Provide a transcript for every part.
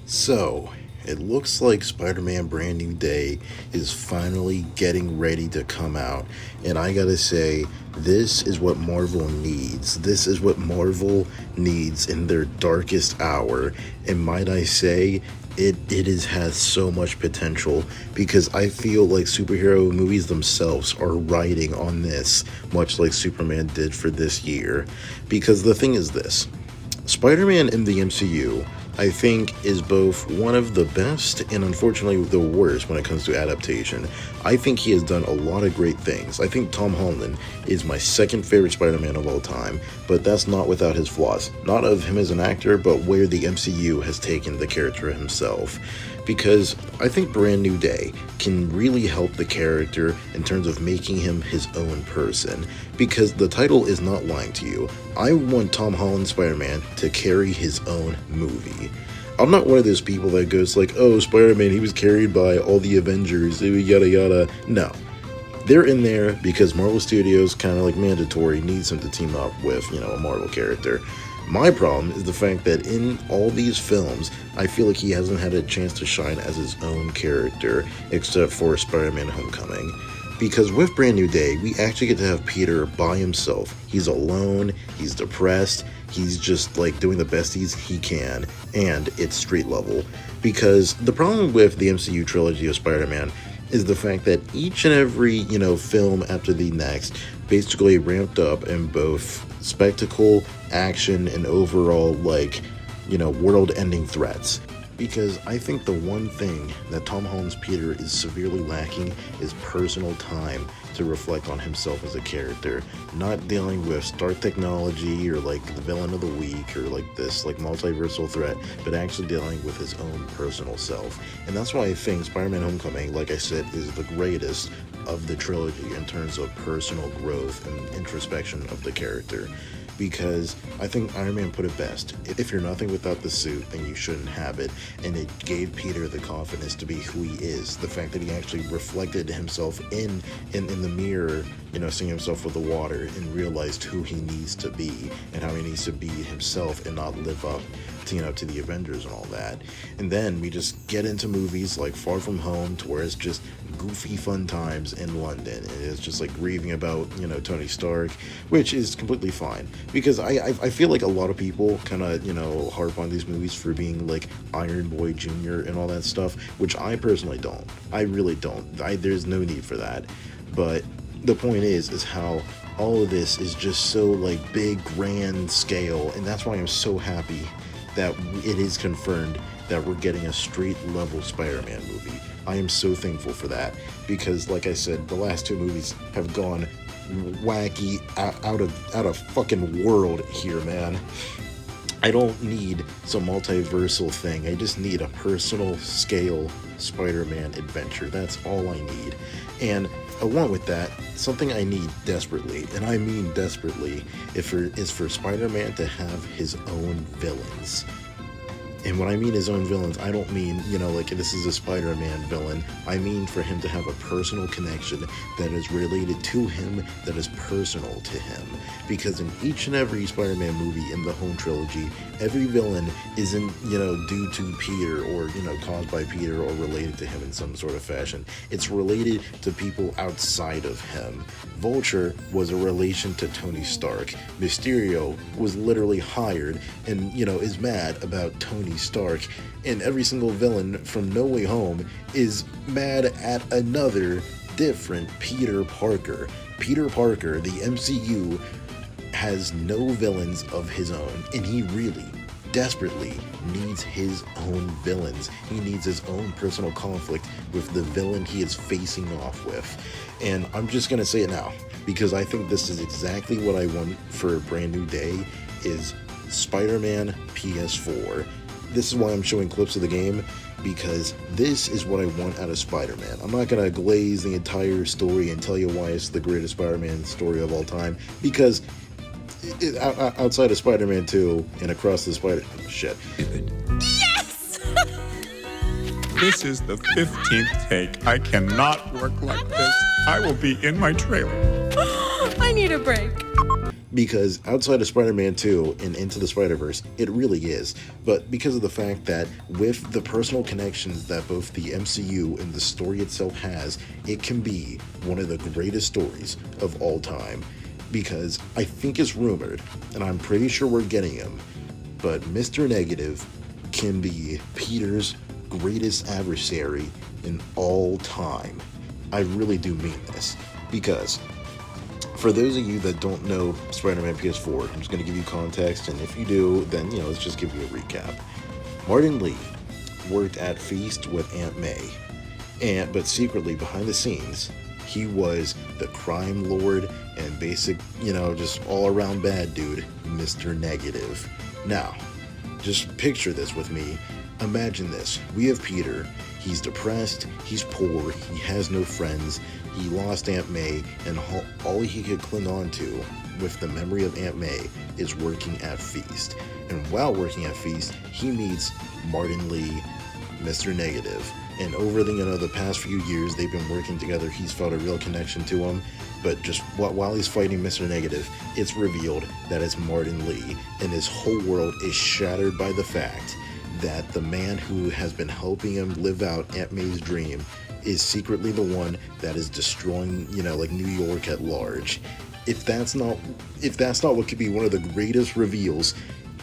So, it looks like Spider Man Brand New Day is finally getting ready to come out. And I gotta say, this is what Marvel needs. This is what Marvel needs in their darkest hour. And might I say, has so much potential because I feel like superhero movies themselves are riding on this, much like Superman did for this year. Because the thing is this. Spider-Man in the MCU, I think, is both one of the best and unfortunately the worst when it comes to adaptation. I think he has done a lot of great things. I think Tom Holland is my second favorite Spider-Man of all time, but that's not without his flaws. Not of him as an actor, but where the MCU has taken the character himself. Because I think Brand New Day can really help the character in terms of making him his own person. Because the title is not lying to you. I want Tom Holland's Spider-Man to carry his own movie. I'm not one of those people that goes like, oh, Spider-Man, he was carried by all the Avengers, yada yada. No. They're in there because Marvel Studios kind of like mandatory needs him to team up with, a Marvel character. My problem is the fact that in all these films, I feel like he hasn't had a chance to shine as his own character, except for Spider-Man Homecoming. Because with Brand New Day, we actually get to have Peter by himself. He's alone, he's depressed, he's just like doing the best he can, and it's street level. Because the problem with the MCU trilogy of Spider-Man is the fact that each and every, film after the next basically ramped up in both spectacle, action, and overall, world-ending threats. Because I think the one thing that Tom Holland's Peter is severely lacking is personal time to reflect on himself as a character. Not dealing with Stark technology or the villain of the week or this multiversal threat, but actually dealing with his own personal self. And that's why I think Spider-Man Homecoming, like I said, is the greatest of the trilogy in terms of personal growth and introspection of the character. Because I think Iron Man put it best. If you're nothing without the suit, then you shouldn't have it. And it gave Peter the confidence to be who he is. The fact that he actually reflected himself in the mirror, seeing himself with the water and realized who he needs to be and how he needs to be himself and not live up to the Avengers and all that. And then we just get into movies like Far From Home, to where it's just goofy fun times in London. And it's just grieving about, Tony Stark, which is completely fine. Because I feel like a lot of people kind of, harp on these movies for being Iron Boy Jr. and all that stuff, which I personally don't. I really don't. There's no need for that. But the point is how all of this is just so big, grand scale, and that's why I'm so happy that it is confirmed that we're getting a straight level Spider-Man movie. I am so thankful for that because, like I said, the last two movies have gone wacky, out of fucking world here, man. I don't need some multiversal thing. I just need a personal scale Spider-Man adventure. That's all I need. And along with that, something I need desperately, and I mean desperately, is for Spider-Man to have his own villains. And when I mean his own villains, I don't mean, this is a Spider-Man villain. I mean for him to have a personal connection that is related to him, that is personal to him. Because in each and every Spider-Man movie in the home trilogy, every villain isn't, due to Peter or, caused by Peter or related to him in some sort of fashion. It's related to people outside of him. Vulture was a relation to Tony Stark. Mysterio was literally hired and, is mad about Tony Stark, and every single villain from No Way Home is mad at another different Peter Parker. Peter Parker, the MCU, has no villains of his own, and he really desperately needs his own villains. He needs his own personal conflict with the villain he is facing off with. And I'm just gonna say it now, because I think this is exactly what I want for a Brand New Day, is Spider-Man PS4. This is why I'm showing clips of the game, because this is what I want out of Spider-Man. I'm not going to glaze the entire story and tell you why it's the greatest Spider-Man story of all time, because outside of Spider-Man 2 and Across the Spider... Shit. Yes! This is the 15th take. I cannot work like this. I will be in my trailer. I need a break. Because outside of Spider-Man 2 and Into the Spider-Verse, it really is. But because of the fact that with the personal connections that both the MCU and the story itself has, it can be one of the greatest stories of all time. Because I think it's rumored, and I'm pretty sure we're getting him, but Mr. Negative can be Peter's greatest adversary in all time. I really do mean this. Because for those of you that don't know Spider-Man PS4, I'm just going to give you context, and if you do, then, let's just give you a recap. Martin Lee worked at Feast with Aunt May, but secretly, behind the scenes, he was the crime lord and basic, just all-around bad dude, Mr. Negative. Now, just picture this with me. Imagine this. We have Peter. He's depressed, he's poor, he has no friends, he lost Aunt May, and all he could cling on to with the memory of Aunt May is working at Feast. And while working at Feast, he meets Martin Lee, Mr. Negative. And over the past few years, they've been working together. He's felt a real connection to him. But just while he's fighting Mr. Negative, it's revealed that it's Martin Lee, and his whole world is shattered by the fact that the man who has been helping him live out Aunt May's dream is secretly the one that is destroying, New York at large. If that's not what could be one of the greatest reveals,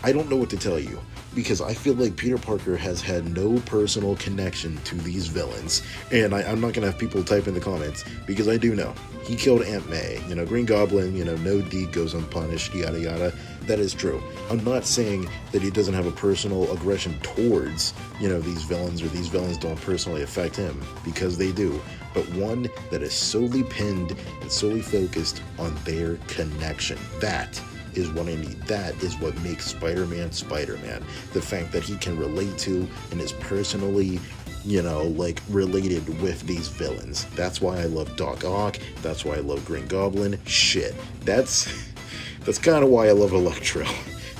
I don't know what to tell you. Because I feel like Peter Parker has had no personal connection to these villains. And I'm not going to have people type in the comments, because I do know. He killed Aunt May. Green Goblin, no deed goes unpunished, yada yada. That is true. I'm not saying that he doesn't have a personal aggression towards, these villains, or these villains don't personally affect him, because they do. But one that is solely pinned and solely focused on their connection. That is what I need. That is what makes Spider-Man Spider-Man. The fact that he can relate to and is personally, related with these villains. That's why I love Doc Ock. That's why I love Green Goblin. Shit. That's kind of why I love Electro.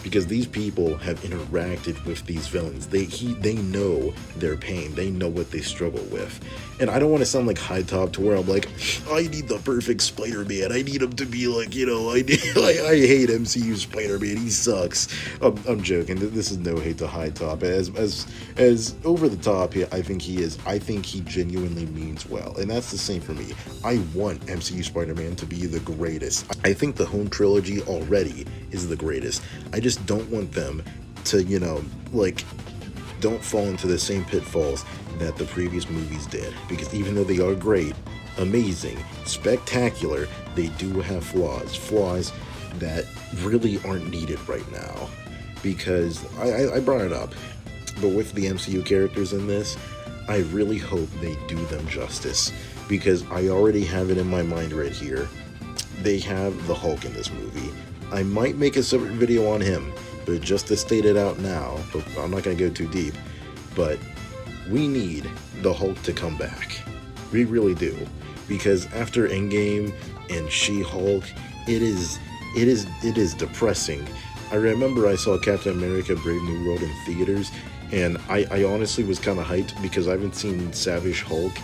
Because these people have interacted with these villains. They know their pain. They know what they struggle with. And I don't want to sound like High Top to where I'm like, I need the perfect Spider-Man. I need him to be like, I hate MCU Spider-Man. He sucks. I'm joking. This is no hate to High Top. As over the top, I think he is. I think he genuinely means well. And that's the same for me. I want MCU Spider-Man to be the greatest. I think the home trilogy already is the greatest. I just don't want them to, don't fall into the same pitfalls that the previous movies did. Because even though they are great, amazing, spectacular, they do have flaws that really aren't needed right now. Because I brought it up, but with the MCU characters in this, I really hope they do them justice. Because I already have it in my mind right here. They have the Hulk in this movie. I might make a separate video on him, but just to state it out now, but I'm not going to go too deep, but we need the Hulk to come back. We really do. Because after Endgame and She-Hulk, it is depressing. I remember I saw Captain America Brave New World in theaters, and I honestly was kind of hyped because I haven't seen Savage Hulk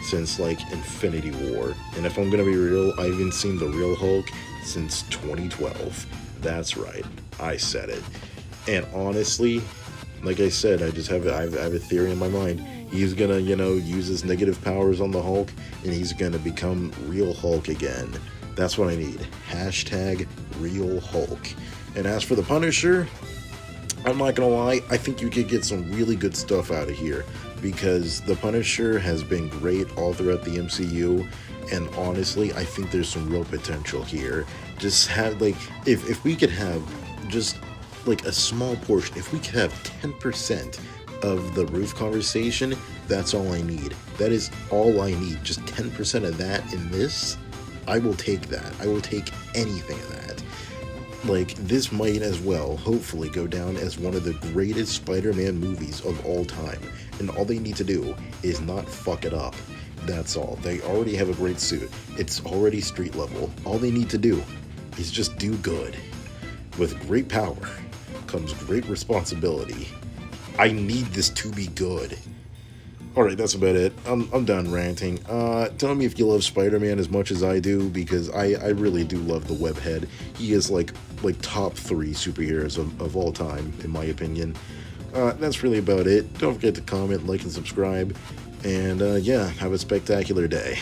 since Infinity War. And if I'm going to be real, I haven't seen the real Hulk since 2012. That's right, I said it. And honestly, like I said, I have a theory in my mind. He's gonna, use his negative powers on the Hulk, and he's gonna become real Hulk again. That's what I need. Hashtag real Hulk. And as for the Punisher, I'm not gonna lie, I think you could get some really good stuff out of here, because the Punisher has been great all throughout the MCU, and honestly, I think there's some real potential here. Just have, if we could have just, a small portion, if we could have 10% of the roof conversation, that's all I need. That is all I need. Just 10% of that in this, I will take that. I will take anything of that. This might as well, hopefully, go down as one of the greatest Spider-Man movies of all time. And all they need to do is not fuck it up. That's all. They already have a great suit. It's already street level. All they need to do is just do good. With great power comes great responsibility. I need this to be good. All right, that's about it. I'm done ranting. Tell me if you love Spider-Man as much as I do, because I really do love the webhead. He is like top 3 superheroes of all time, in my opinion. That's really about it. Don't forget to comment, like, and subscribe. And yeah, have a spectacular day.